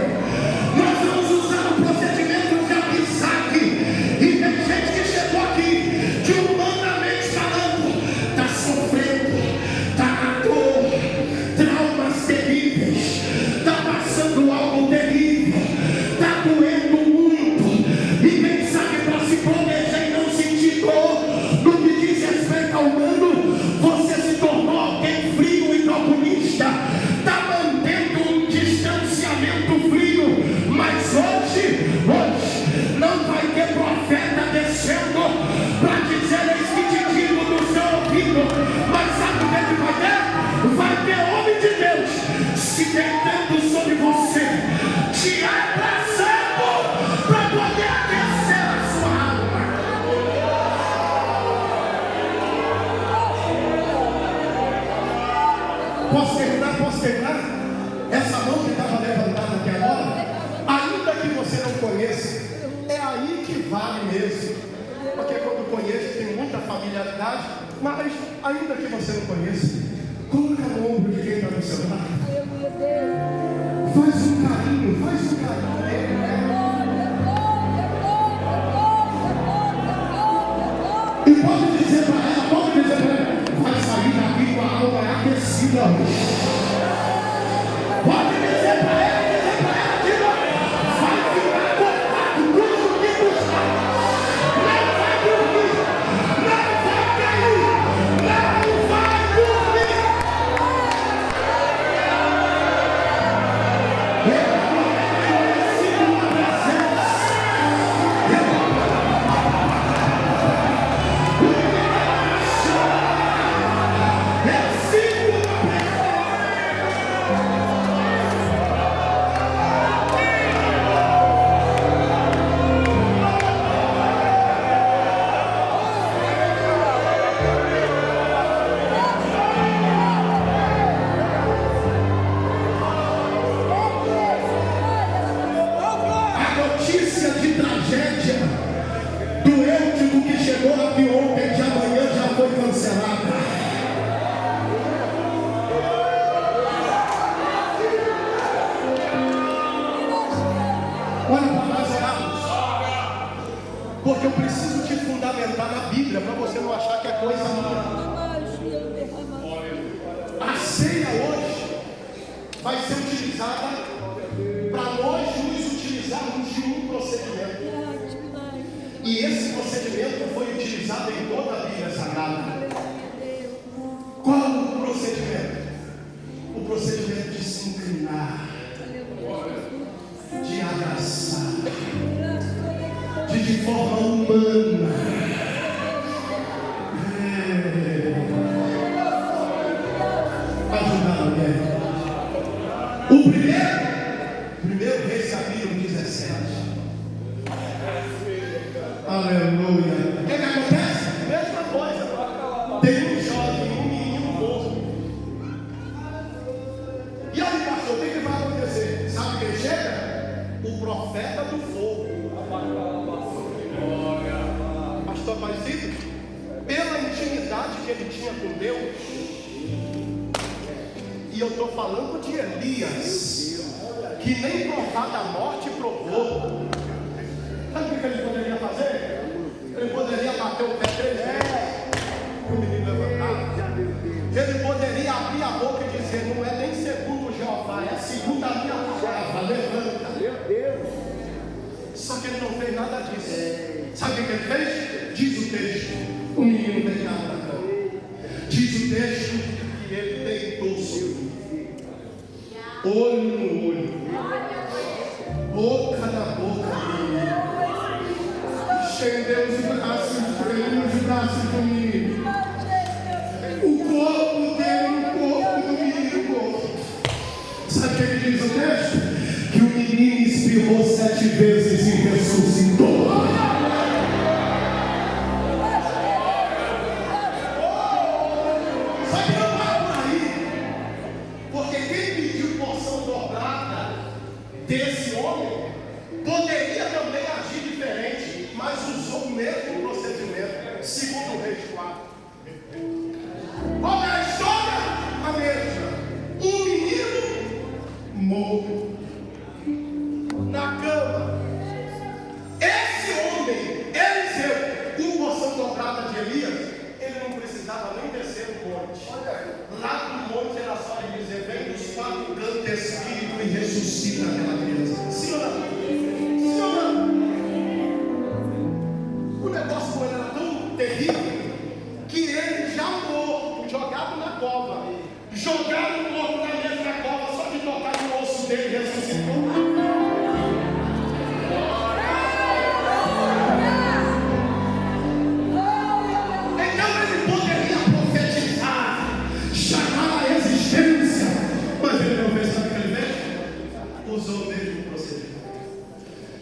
Nós vamos usar o procedimento de Abisaque. E tem gente que chegou aqui, que humanamente falando, está sofrendo, está na dor, traumas terríveis, está passando algo terrível, está doendo muito, e quem sabe para se proteger e não sentir dor, no que diz respeito ao humano, você se tornou alguém frio e calculista, está mantendo um distanciamento frio, mas hoje não vai ter profeta descendo para dizer eis que te digo no seu ouvido, mas sabe o que vai ter? Vai ter homem de Deus se deitando sobre você, te abraçando para poder aquecer a sua alma. Posso terminar? Posso terminar? Essa mão que estava levantada aqui agora, ainda que você não conheça, é aí que vale mesmo. Porque quando conhece tem muita familiaridade, mas ainda que você não conheça, coloca no ombro de quem está do seu lado. Faz um carinho, faz um carinho nele. E pode dizer para ela, vai sair daqui com a alma aquecida hoje. Pode dizer para ela, de novo, vai ficar cortado, custa o que custar. Não vai dormir, não vai cair, não vai dormir. Eu Olha para nós orarmos. Porque eu preciso te fundamentar na Bíblia para você não achar que é coisa minha. A ceia hoje vai ser utilizada para nós nos utilizarmos de um procedimento. E esse procedimento foi utilizado em toda a Bíblia Sagrada. Qual o procedimento? O procedimento de se inclinar, de abraçar, de forma humana. Ajudar alguém. O primeiro Reis capítulo 17. Aleluia. O que acontece? Mesma coisa. Tem um jovem, um menino morto. E aí, pastor, o que vai acontecer? Sabe quem chega? O profeta do fogo. Pastor Aparecido, pela intimidade que ele tinha com Deus, e eu estou falando de Elias, que nem provar da morte provou. Sabe o que ele poderia fazer? Ele poderia bater o pé 3 vezes, o menino levantava. Ele poderia abrir a boca e dizer: não é nem segundo Jeová, é segundo a minha palavra, levanta. Meu Deus. Só que ele não fez nada disso. Sabe o que ele fez? Diz o texto: o menino deitado na cama. Diz o texto que ele deitou sobre mim, olho no olho, boca na boca dele, estendeu os braços do menino, o corpo dele, o corpo do menino morto. Sabe o que ele diz o texto? Que o menino espirrou 7 vezes e ressuscitou. Só que não vai por aí, porque quem pediu porção dobrada desse homem poderia também agir diferente, mas usou o mesmo procedimento, segundo o Reis 4. Qual é a história? A mesma. Um menino morto na cama. Esse homem, Eliseu, com porção dobrada de Elias, ele não precisava nem descer o monte. Lá no monte era só ele dizer: vem dos 4 cantos Espírito e ressuscita aquela criança. Sim ou não? Sim ou não? O negócio com ele era tão terrível que ele já morto, jogado na cova, jogaram o corpo na mesma cova, só de tocar no osso dele ressuscitou. Então ele poderia profetizar, chamar a existência, mas ele não fez. Sabe o que ele fez? Usou o mesmo procedimento.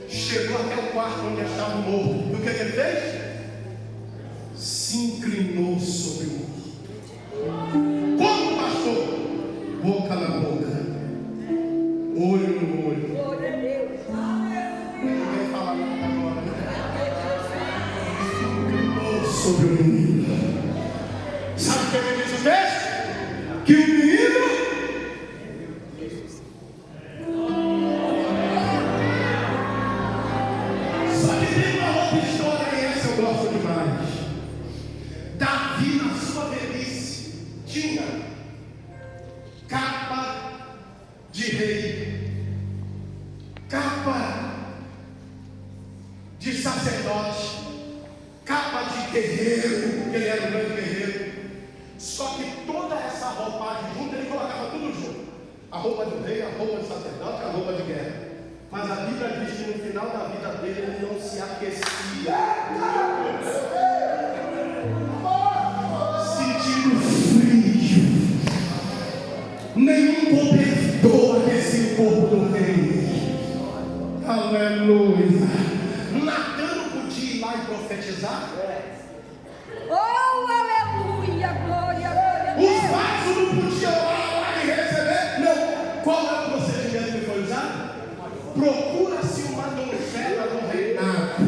Chegou até o quarto onde estava o morto. E o que ele fez? Se inclinou sobre o morto. Como, pastor? Boca na boca, olho no olho. Ninguém fala nada agora, né? Se inclinou sobre o menino. Sabe o que ele diz o texto? Que o menino só que tem uma outra história, e essa eu gosto demais. Davi, na sua velhice, tinha capa de rei, capa de sacerdote, capa de guerreiro, ele era um grande guerreiro. Só que toda essa roupagem junto, ele colocava tudo junto: a roupa do rei, a roupa de sacerdote, a roupa de guerra. Mas a Bíblia diz que no final da vida dele ele não se aquecia, sentindo frio, nenhum cobertor aquecia o corpo do rei. Aleluia. Natan podia ir lá e profetizar? Oh, aleluia, glória, glória. Os vasos não podiam lá e receber? Não. Qual é o procedimento que foi usado? Procura-se uma donzela do reinado.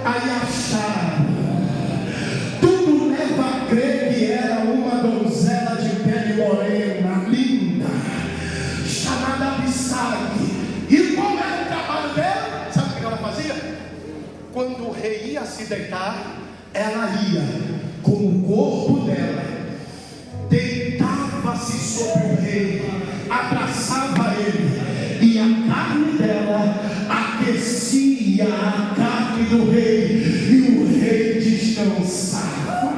Aí acharam. Tudo leva a crer que era uma donzela de pele morena, linda, chamada Abissai. E como rei ia se deitar, ela ia com o corpo dela, deitava-se sobre o rei, abraçava ele, e a carne dela aquecia a carne do rei, e o rei descansava.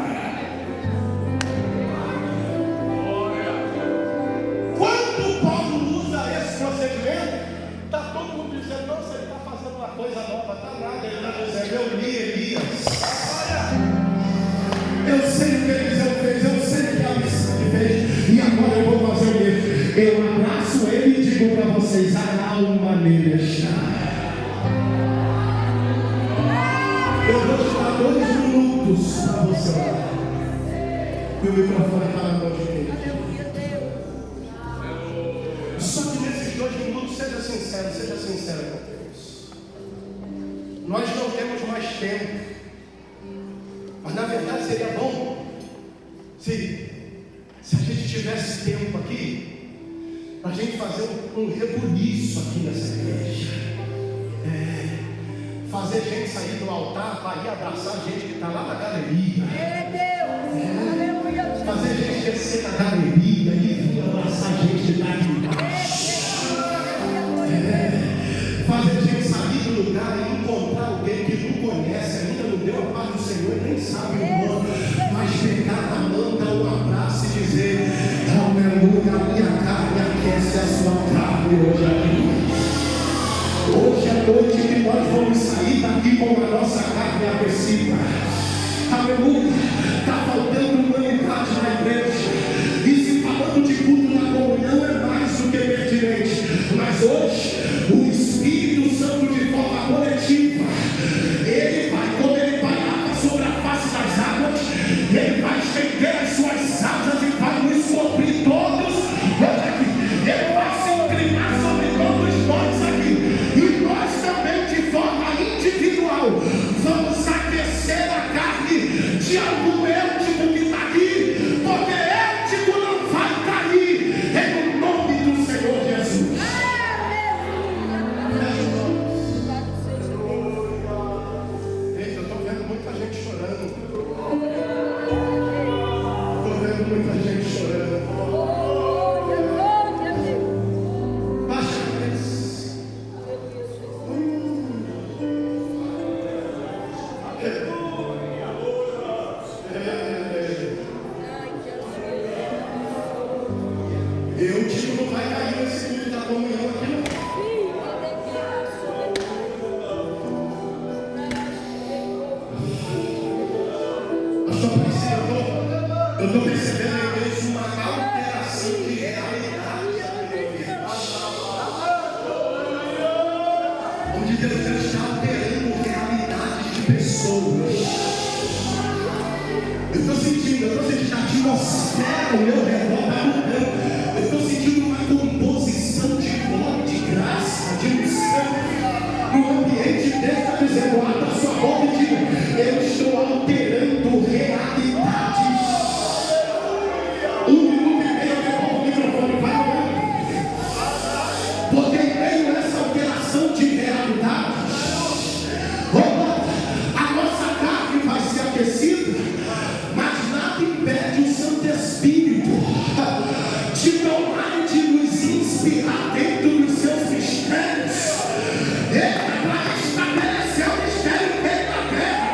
Quando Paulo usa esse procedimento, está todo mundo dizendo: nossa, ele está fazendo uma coisa nova. Está nada, ele está dizendo: eu li Elias, eu sei o que Eliseu fez, eu sei o que a missão fez, e agora eu vou fazer o mesmo. Eu abraço ele e digo para vocês: a alma nele está. Eu vou te dar 2 minutos para você orar, e o microfone está na mão de quem? Só que nesses 2 minutos, seja sincero com Deus. Nós não temos mais tempo, mas na verdade seria bom se a gente tivesse tempo aqui para a gente fazer um rebuliço aqui nessa igreja. Fazer gente sair do altar para ir abraçar gente que está lá na galeria. Fazer gente descer na galeria e vir abraçar gente que está aqui embaixo. Fazer gente sair do lugar e encontrar alguém que não conhece, ainda não deu a paz do Senhor, nem sabe o nome, mas pegar na mão, dar um abraço e dizer: aleluia, a minha carne aquece a sua carne hoje aqui. Hoje é noite que nós vamos sair daqui com a nossa carne aquecida. Aleluia. Está faltando humanidade na igreja. E se falando de culto na comunhão é mais do que pertinente. Mas hoje, o Espírito Santo, de forma coletiva, ele vai, quando ele vai sobre a face das águas, ele vai estender as suas asas e vai nos cobrir todos. Olha aqui, ele vai se inclinar sobre todos nós aqui. E nós também, de forma individual, vamos aquecer a carne de algum éutico que está aqui, porque éutico não vai cair, em nome do Senhor Jesus. Eita, eu estou vendo muita gente chorando. Estou vendo muita gente chorando. Baixa a cabeça. Eu digo, não vai cair nesse culto da comunhão aqui, não. Eu estou percebendo na igreja uma alteração de realidade. Onde Deus está alterando realidades de pessoas. Eu estou sentindo a atmosfera ao meu redor está mudando. Eu estou sentindo uma composição de glória, de graça, de unção. No ambiente dele está dizendo: abra sua boca e diga: eu estou alterando realidades. 1 minuto e meio, eu devolvo o microfone, vai orando. Porque em meio a essa alteração de realidades, a nossa carne vai ser aquecida, mas nada impede o Santo Espírito de tomar e de nos inspirar dentro dos seus mistérios. Para estabelecer o mistério dentro da terra.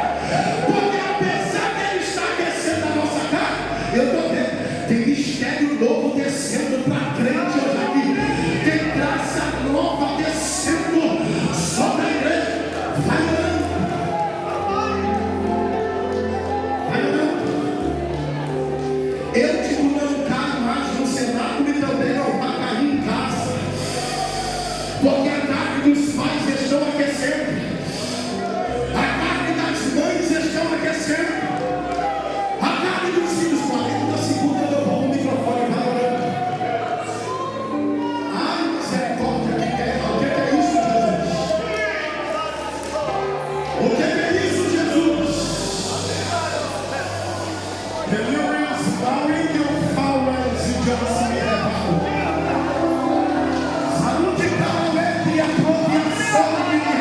Porque apesar de ele estar aquecendo a nossa carne, eu estou vendo, tem mistério novo descendo para a crente hoje aqui. Tem graça nova descendo sobre a igreja. Vai orando. Vai orando. Eu digo, não cai mais no cenáculo e também não vai cair em casa. Porque a carne dos pais estão aquecendo. A carne das mães estão aquecendo. A carne dos filhos, 40 segundos, eu vou o microfone, vai orando. Ai, misericórdia, que terra. O que é isso, Jesus? O que é isso, Jesus? Deliverance, bowing your powers e just me levar. Saúde, calma e apropriação.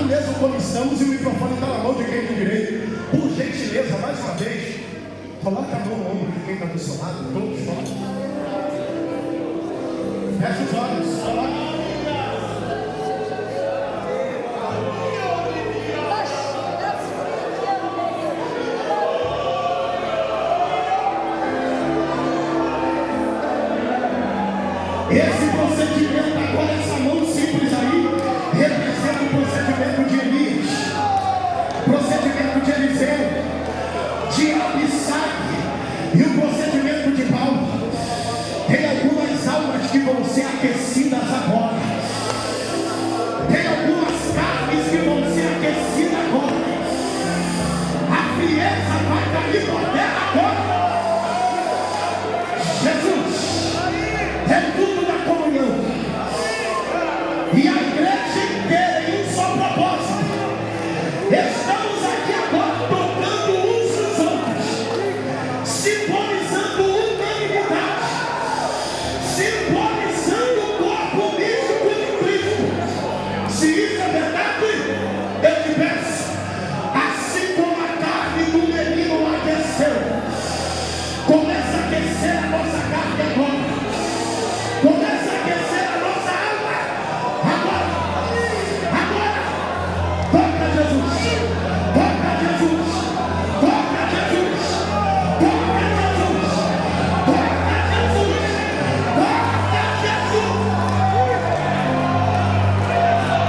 mesmo como estamos e o microfone está na mão de quem tem direito. Por gentileza, mais uma vez, coloca a mão no ombro de quem está do seu lado, todos. Fecha os olhos, coloca